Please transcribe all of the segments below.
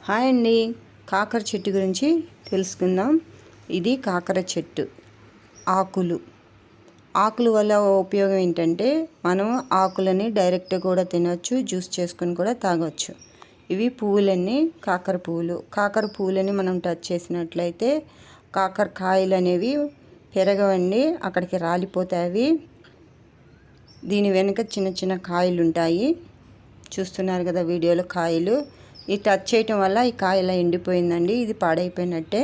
Hi అండి, కాకర చెట్టు గురించి తెలుసుకుందాం. ఇది కాకర చెట్టు ఆకులు వల్ల ఉపయోగం ఏంటంటే మనం ఆకులని డైరెక్ట్ కూడా తినవచ్చు, జ్యూస్ చేసుకుని కూడా తాగొచ్చు. ఇవి పువ్వులన్నీ కాకర పువ్వులని మనం టచ్ చేసినట్లయితే కాకర కాయలు అనేవి పెరగవండి, అక్కడికి రాలిపోతాయి. దీని వెనుక చిన్న చిన్న కాయలు ఉంటాయి, చూస్తున్నారు కదా వీడియోలో కాయలు. ఈ టచ్ చేయటం వల్ల ఈ కాయ ఇలా ఎండిపోయిందండి, ఇది పాడైపోయినట్టే.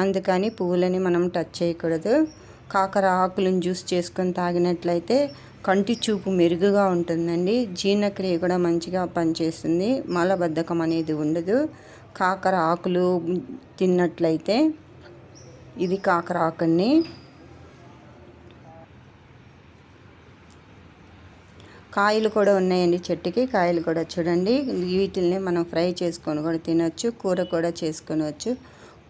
అందుకని పువ్వులని మనం టచ్ చేయకూడదు. కాకర ఆకులను జ్యూస్ చేసుకొని తాగినట్లయితే కంటి చూపు మెరుగుగా ఉంటుందండి, జీర్ణక్రియ కూడా మంచిగా పనిచేస్తుంది, మలబద్ధకం అనేది ఉండదు కాకర ఆకులు తిన్నట్లయితే. ఇది కాకర ఆకుని కాయలు కూడా ఉన్నాయండి, చెట్టుకి కాయలు కూడా చూడండి. వీటిల్ని మనం ఫ్రై చేసుకొని కూడా తినొచ్చు, కూర కూడా చేసుకొనవచ్చు.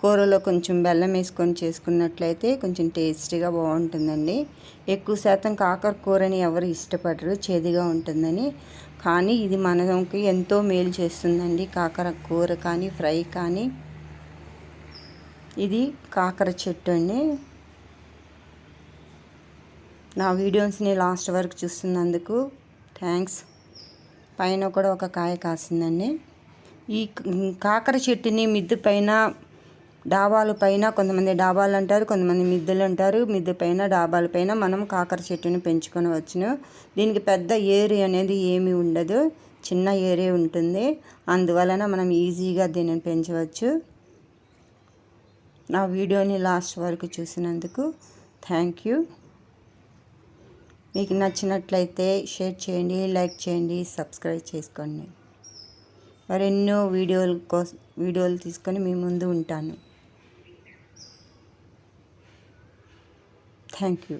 కూరలో కొంచెం బెల్లం వేసుకొని చేసుకున్నట్లయితే కొంచెం టేస్టీగా బాగుంటుందండి. ఎక్కువ శాతం కాకర కూరని ఎవరు ఇష్టపడరు, చేదుగా ఉంటుందని. కానీ ఇది మనకి ఎంతో మేలు చేస్తుందండి, కాకర కూర కానీ ఫ్రై కానీ. ఇది కాకర చెట్టు అండి. నా వీడియోస్ని లాస్ట్ వరకు చూస్తున్నందుకు థ్యాంక్స్. పైన కూడా ఒక కాయ కాసిందండి. ఈ కాకర చెట్టుని మిద్దె పైన, డాబాల పైన, కొంతమంది డాబాలు అంటారు, కొంతమంది మిద్దెలు అంటారు, మిద్దె పైన డాబాల పైన మనం కాకర చెట్టుని పెంచుకొనవచ్చును. దీనికి పెద్ద ఏరియా అనేది ఏమీ ఉండదు, చిన్న ఏరియా ఉంటుంది. అందువలన మనం ఈజీగా దీనిని పెంచవచ్చు. నా వీడియోని లాస్ట్ వరకు చూసినందుకు థ్యాంక్ యూ. మీకు నచ్చినట్లయితే షేర్ చేయండి, లైక్ చేయండి, సబ్స్క్రైబ్ చేసుకోండి. మరెన్నో వీడియోలు తీసుకొని మీ ముందు ఉంటాను. Thank you.